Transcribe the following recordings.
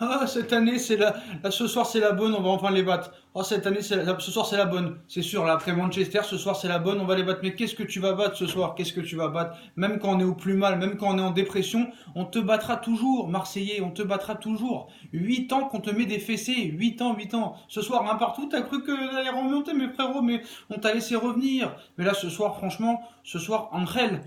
Ah, cette année, ce soir, c'est la bonne, on va enfin les battre. Oh, cette année, ce soir, c'est la bonne. C'est sûr, là, après Manchester, ce soir, c'est la bonne, on va les battre. Mais qu'est-ce que tu vas battre ce soir? Qu'est-ce que tu vas battre? Même quand on est au plus mal, même quand on est en dépression, on te battra toujours, Marseillais, on te battra toujours. 8 ans qu'on te met des fessées, 8 ans, 8 ans. Ce soir, un partout, t'as cru que allait remonter, mes frérots, mais on t'a laissé revenir. Mais là, ce soir, franchement, ce soir, Angel,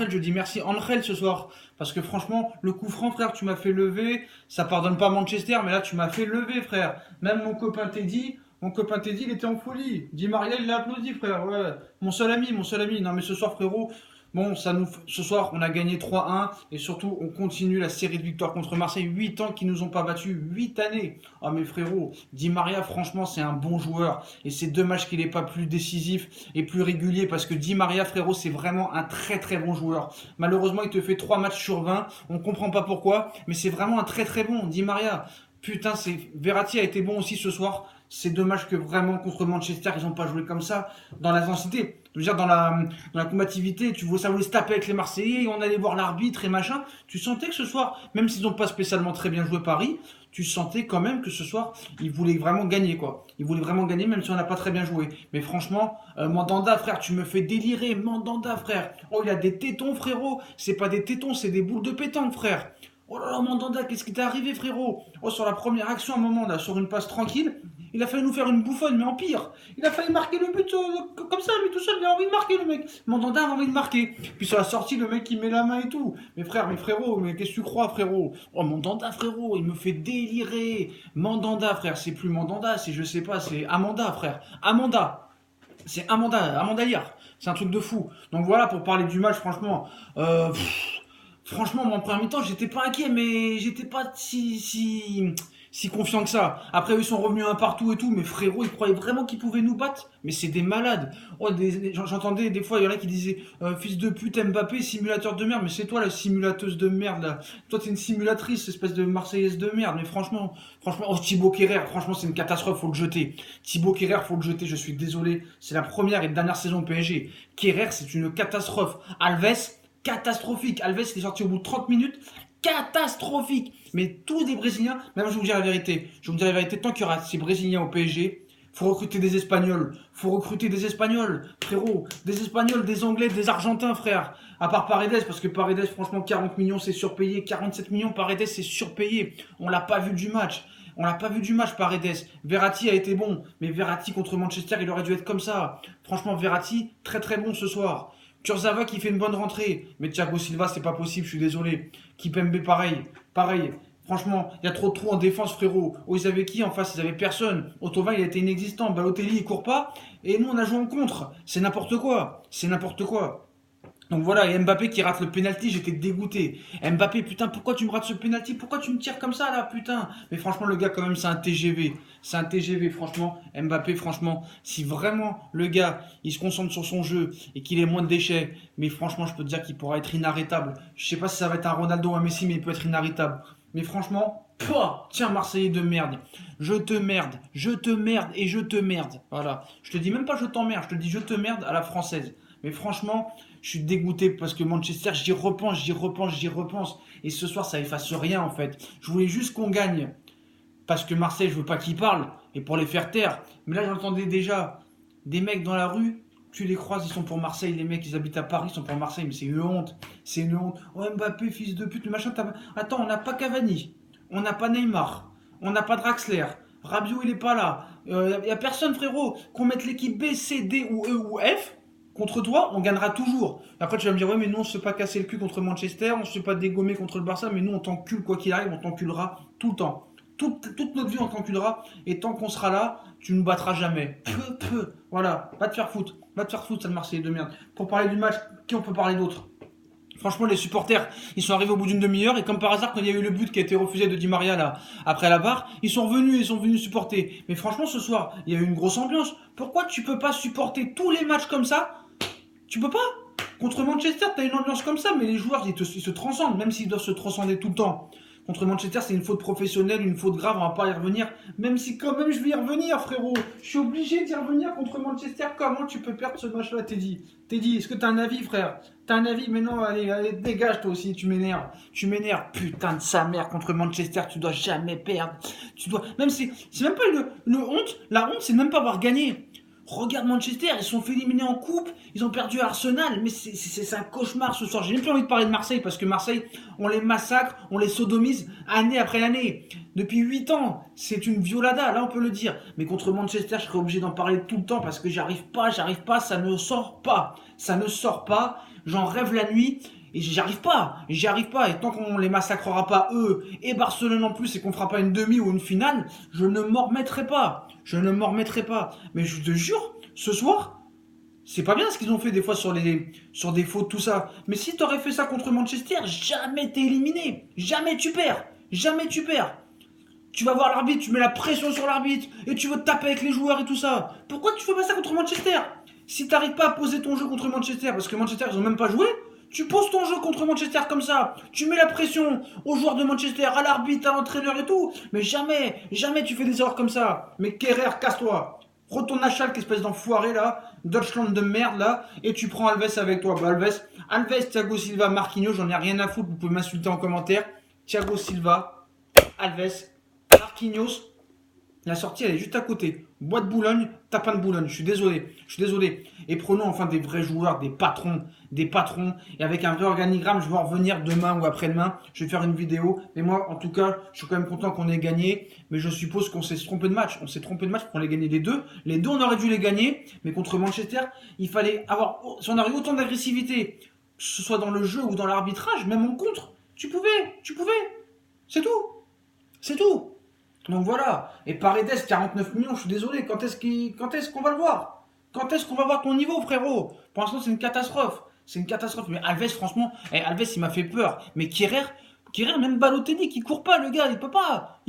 je dis merci, Angel, ce soir. Parce que franchement, le coup franc, frère, tu m'as fait lever. Ça pardonne pas Manchester, mais là, tu m'as fait lever, frère. Même mon copain Teddy, il était en folie. Di Maria, il l'a applaudi, frère. Ouais. Mon seul ami, mon seul ami. Non, mais ce soir, frérot, bon, ce soir, on a gagné 3-1. Et surtout, on continue la série de victoires contre Marseille. 8 ans qu'ils nous ont pas battus. 8 années. Ah, mais frérot, Di Maria, franchement, c'est un bon joueur. Et c'est dommage qu'il n'est pas plus décisif et plus régulier. Parce que Di Maria, frérot, c'est vraiment un très très bon joueur. Malheureusement, il te fait 3 matchs sur 20. On comprend pas pourquoi. Mais c'est vraiment un très très bon. Di Maria. Putain, Verratti a été bon aussi ce soir. C'est dommage que vraiment contre Manchester, ils n'ont pas joué comme ça, dans l'intensité. Je veux dire, dans la combativité, ça voulait se taper avec les Marseillais, on allait voir l'arbitre et machin. Tu sentais que ce soir, même s'ils n'ont pas spécialement très bien joué Paris, tu sentais quand même que ce soir, ils voulaient vraiment gagner, quoi. Ils voulaient vraiment gagner, même si on n'a pas très bien joué. Mais franchement, Mandanda, frère, tu me fais délirer. Mandanda, frère. Oh, il a des tétons, frérot. C'est pas des tétons, c'est des boules de pétanque, frère. Oh là là, Mandanda, qu'est-ce qui t'est arrivé, frérot? Oh, sur la première action, à un moment, là, sur une passe tranquille, il a failli nous faire une bouffonne, mais en pire. Il a failli marquer le but comme ça, lui tout seul, il a envie de marquer, le mec. Mandanda a envie de marquer. Puis sur la sortie, le mec, il met la main et tout. Mais frère, mais frérot, mais qu'est-ce que tu crois, frérot? Oh, Mandanda, frérot, il me fait délirer. Mandanda, frère, c'est plus Mandanda, c'est, je sais pas, c'est Amanda, frère. Amanda. C'est Amanda hier. C'est un truc de fou. Donc voilà, pour parler du match, franchement, franchement, mon premier mi-temps, j'étais pas inquiet, mais j'étais pas si confiant que ça. Après, eux, ils sont revenus un partout et tout, mais frérot, ils croyaient vraiment qu'ils pouvaient nous battre. Mais c'est des malades. Oh, j'entendais des fois, il y en a qui disaient fils de pute, Mbappé, simulateur de merde. Mais c'est toi la simulateuse de merde, là. Toi, t'es une simulatrice, espèce de Marseillaise de merde. Mais franchement, oh, Thibaut Kerrer, franchement, c'est une catastrophe, faut le jeter. Thibaut Kerrer, faut le jeter, je suis désolé. C'est la première et dernière saison au PSG. Kerrer, c'est une catastrophe. Alves, catastrophique. Alves, il est sorti au bout de 30 minutes. Catastrophique. Mais tous des Brésiliens, même je vais vous dire la vérité. Je vais vous dire la vérité, tant qu'il y aura ces Brésiliens au PSG, faut recruter des Espagnols. Faut recruter des Espagnols, frérot. Des Espagnols, des Anglais, des Argentins, frère. À part Paredes, parce que Paredes, franchement, 40 millions, c'est surpayé. 47 millions, Paredes, c'est surpayé. On l'a pas vu du match. On l'a pas vu du match, Paredes. Verratti a été bon, mais Verratti contre Manchester, il aurait dû être comme ça. Franchement, Verratti, très très bon ce soir. Kurzawa qui fait une bonne rentrée. Mais Thiago Silva, c'est pas possible, je suis désolé. Kipembe, pareil. Pareil. Franchement, il y a trop de trous en défense, frérot. Oh, ils avaient qui en face? Ils avaient personne. Otovin, il a été inexistant. Balotelli, il court pas. Et nous, on a joué en contre. C'est n'importe quoi. C'est n'importe quoi. Donc voilà, et Mbappé qui rate le penalty, j'étais dégoûté. Mbappé, putain, pourquoi tu me rates ce penalty? Pourquoi tu me tires comme ça là, putain? Mais franchement, le gars, quand même, c'est un TGV. C'est un TGV, franchement. Mbappé, franchement, si vraiment le gars, il se concentre sur son jeu et qu'il ait moins de déchets, mais franchement, je peux te dire qu'il pourra être inarrêtable. Je sais pas si ça va être un Ronaldo ou un Messi, mais il peut être inarrêtable. Mais franchement, pouah, tiens, Marseillais de merde. Je te merde, je te merde et je te merde. Voilà. Je te dis même pas je t'emmerde, je te dis je te merde à la française. Mais franchement, je suis dégoûté parce que Manchester, j'y repense, j'y repense, j'y repense. Et ce soir, ça efface rien en fait. Je voulais juste qu'on gagne. Parce que Marseille, je veux pas qu'ils parlent. Et pour les faire taire. Mais là, j'entendais déjà des mecs dans la rue. Tu les croises, ils sont pour Marseille. Les mecs, ils habitent à Paris, ils sont pour Marseille. Mais c'est une honte. C'est une honte. Oh, Mbappé, fils de pute, machin. Attends, on n'a pas Cavani. On n'a pas Neymar. On n'a pas Draxler. Rabiot, il est pas là. Y a personne, frérot. Qu'on mette l'équipe B, C, D ou E ou F. Contre toi, on gagnera toujours. Après, tu vas me dire, ouais, mais nous, on se fait pas casser le cul contre Manchester, on se fait pas dégommer contre le Barça, mais nous, on t'encule quoi qu'il arrive, on t'enculera tout le temps. Toute notre vie, on t'enculera, et tant qu'on sera là, tu ne nous battras jamais. Peu. Voilà, va te faire foutre. Va te faire foutre, sale Marseille de merde. Pour parler du match, qui on peut parler d'autre? Franchement, les supporters, ils sont arrivés au bout d'une demi-heure et comme par hasard, quand il y a eu le but qui a été refusé de Di Maria là, après la barre, ils sont venus supporter. Mais franchement, ce soir, il y a eu une grosse ambiance. Pourquoi tu peux pas supporter tous les matchs comme ça? Tu peux pas. Contre Manchester, t'as une ambiance comme ça, mais les joueurs, ils se transcendent, même s'ils doivent se transcender tout le temps. Contre Manchester, c'est une faute professionnelle, une faute grave, on va pas y revenir. Même si quand même je vais y revenir, frérot. Je suis obligé d'y revenir contre Manchester. Comment tu peux perdre ce match-là, Teddy? Teddy, est-ce que t'as un avis, frère? T'as un avis? Mais non, allez, dégage toi aussi, tu m'énerves. Tu m'énerves, putain de sa mère, contre Manchester, tu dois jamais perdre. Tu dois. Même si. C'est même pas une honte. La honte, c'est de même pas avoir gagné. Regarde Manchester, ils sont fait éliminer en coupe, ils ont perdu à Arsenal, mais c'est un cauchemar ce soir. J'ai même plus envie de parler de Marseille parce que Marseille, on les massacre, on les sodomise année après année. Depuis 8 ans, c'est une violada, là on peut le dire. Mais contre Manchester, je serais obligé d'en parler tout le temps parce que j'arrive pas, ça ne sort pas. Ça ne sort pas, j'en rêve la nuit. Et j'y arrive pas. Et tant qu'on les massacrera pas, eux, et Barcelone en plus, et qu'on fera pas une demi ou une finale, je ne m'en remettrai pas. Je ne m'en remettrai pas. Mais je te jure, ce soir, c'est pas bien ce qu'ils ont fait des fois sur des fautes, tout ça. Mais si t'aurais fait ça contre Manchester, jamais t'es éliminé. Jamais tu perds. Jamais tu perds. Tu vas voir l'arbitre, tu mets la pression sur l'arbitre, et tu veux te taper avec les joueurs et tout ça. Pourquoi tu fais pas ça contre Manchester? Si t'arrives pas à poser ton jeu contre Manchester, parce que Manchester, ils ont même pas joué, tu poses ton jeu contre Manchester comme ça. Tu mets la pression aux joueurs de Manchester, à l'arbitre, à l'entraîneur et tout. Mais jamais, jamais tu fais des erreurs comme ça. Mais Kerrer, casse-toi. Retourne à Schalke, espèce d'enfoiré là. Deutschland de merde là. Et tu prends Alves avec toi. Bah, Alves, Thiago Silva, Marquinhos, j'en ai rien à foutre. Vous pouvez m'insulter en commentaire. Thiago Silva, Alves, Marquinhos. La sortie, elle est juste à côté. Bois de Boulogne, tapin de Boulogne. Je suis désolé. Et prenons enfin des vrais joueurs, des patrons. Et avec un vrai organigramme, je vais en revenir demain ou après-demain. Je vais faire une vidéo. Mais moi, en tout cas, je suis quand même content qu'on ait gagné. Mais je suppose qu'on s'est trompé de match. On s'est trompé de match pour les gagner les deux. Les deux, on aurait dû les gagner. Mais contre Manchester, il fallait avoir. Si on avait autant d'agressivité, que ce soit dans le jeu ou dans l'arbitrage, même en contre, tu pouvais. C'est tout. Donc voilà. Et Paredes, 49 millions, je suis désolé. Quand est-ce qu'on va le voir? Quand est-ce qu'on va voir ton niveau, frérot? Pour l'instant, c'est une catastrophe. Mais Alves, franchement, Alves, il m'a fait peur. Mais Kerrer, même Balotelli qui court pas, le gars, il peut pas.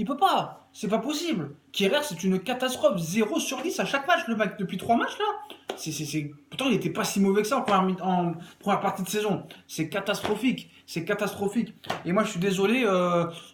C'est pas possible. Kerrer, c'est une catastrophe. 0 sur 10 à chaque match, le mec, depuis 3 matchs là. Pourtant, il était pas si mauvais que ça en première partie de saison. C'est catastrophique. Et moi, je suis désolé.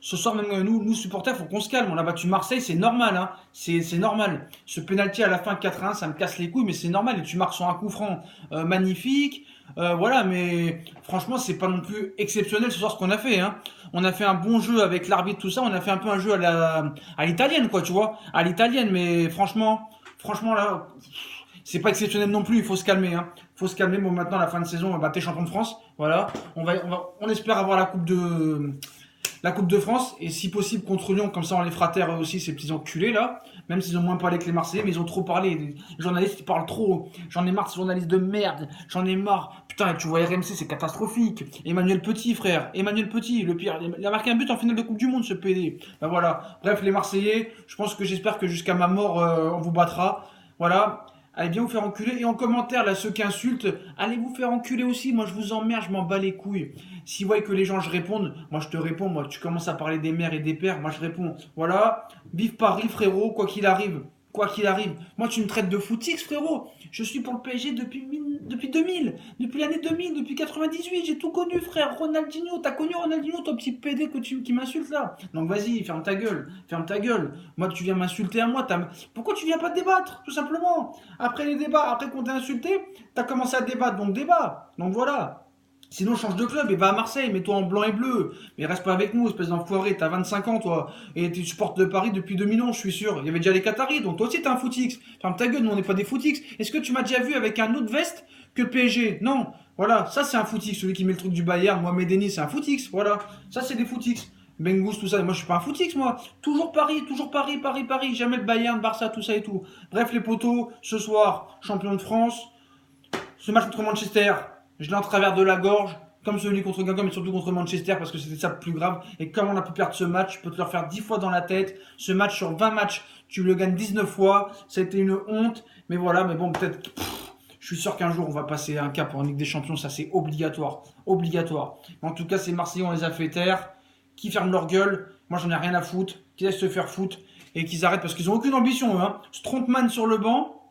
Ce soir, même nous supporters, faut qu'on se calme. On a battu Marseille, c'est normal. Hein. C'est normal. Ce penalty à la fin 4-1, ça me casse les couilles, mais c'est normal. Et tu marques sur un coup franc magnifique. Voilà, mais franchement, c'est pas non plus exceptionnel ce soir ce qu'on a fait. Hein. On a fait un bon jeu avec l'arbitre, tout ça. On a fait un peu un jeu à l'italienne, quoi, tu vois. À l'italienne, mais franchement là, c'est pas exceptionnel non plus. Il faut se calmer. Hein. Faut se calmer. Bon, maintenant, à la fin de saison, t'es champion de France. Voilà. On espère avoir la Coupe de France et si possible contre Lyon, comme ça on les fera taire eux aussi, ces petits enculés là. Même s'ils ont moins parlé que les Marseillais, mais ils ont trop parlé. Les journalistes ils parlent trop. J'en ai marre de ces journalistes de merde. J'en ai marre. Putain, tu vois RMC, c'est catastrophique. Emmanuel Petit, frère. Emmanuel Petit, le pire. Il a marqué un but en finale de Coupe du Monde, ce PD. Ben voilà. Bref, les Marseillais, j'espère que jusqu'à ma mort, on vous battra. Voilà. Allez bien vous faire enculer. Et en commentaire, là, ceux qui insultent, allez vous faire enculer aussi. Moi, je vous emmerde, je m'en bats les couilles. Si vous voyez que les gens, je réponds, moi, je te réponds. Moi, tu commences à parler des mères et des pères, moi, je réponds. Voilà. Vive Paris, frérot, quoi qu'il arrive. Moi, tu me traites de footix, frérot. Je suis pour le PSG depuis 2000. Depuis l'année 2000, depuis 98. J'ai tout connu, frère. Ronaldinho. T'as connu Ronaldinho, ton petit PD qui m'insulte là. Donc, vas-y, ferme ta gueule. Moi, tu viens m'insulter à moi. Pourquoi tu viens pas débattre, tout simplement? Après les débats, après qu'on t'a insulté, t'as commencé à débattre. Donc, débat. Donc, voilà. Sinon, change de club et va à Marseille, mets-toi en blanc et bleu. Mais reste pas avec nous, espèce d'enfoiré. T'as 25 ans, toi. Et tu supportes de Paris depuis 2011, je suis sûr. Il y avait déjà les Qataris, donc toi aussi t'es un footix. Ferme ta gueule, nous on n'est pas des footix. Est-ce que tu m'as déjà vu avec un autre veste que le PSG? Non. Voilà, ça c'est un footix. Celui qui met le truc du Bayern, Mohamed Denis, c'est un footix. Voilà, ça c'est des footix. Bengus, tout ça. Moi je suis pas un footix, moi. Toujours Paris. Jamais le Bayern, Barça, tout ça et tout. Bref, les potos, ce soir, champion de France. Ce match contre Manchester, je l'ai en travers de la gorge, comme celui contre Guingamp, mais surtout contre Manchester, parce que c'était ça le plus grave. Et comme on a pu perdre ce match, je peux te le refaire 10 fois dans la tête. Ce match sur 20 matchs, tu le gagnes 19 fois. Ça a été une honte. Mais voilà, mais bon, peut-être... Je suis sûr qu'un jour, on va passer un cap en Ligue des Champions. Ça, c'est obligatoire. En tout cas, ces Marseillais, on les a fait taire. Qui ferment leur gueule. Moi, j'en ai rien à foutre. Qui laissent se faire foutre. Et qu'ils arrêtent, parce qu'ils n'ont aucune ambition. Hein. Strontman sur le banc.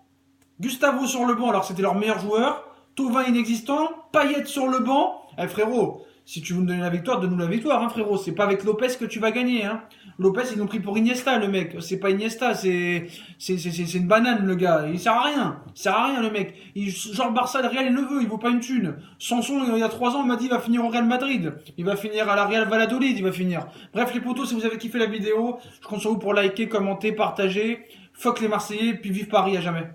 Gustavo sur le banc, alors c'était leur meilleur joueur. Thauvin inexistant, Payet sur le banc. Eh frérot, Si tu veux nous donner la victoire, donne-nous la victoire, hein, frérot. C'est pas avec Lopez que tu vas gagner, hein. Lopez, ils l'ont pris pour Iniesta, le mec. C'est pas Iniesta, c'est une banane, le gars. Il sert à rien. Il sert à rien, le mec. Genre le Barça, le Real, il le veut. Il vaut pas une thune. Sanson, il y a 3 ans, il m'a dit, il va finir au Real Madrid. Il va finir à la Real Valladolid, il va finir. Bref, les potos, si vous avez kiffé la vidéo, je compte sur vous pour liker, commenter, partager. Fuck les Marseillais, puis vive Paris à jamais.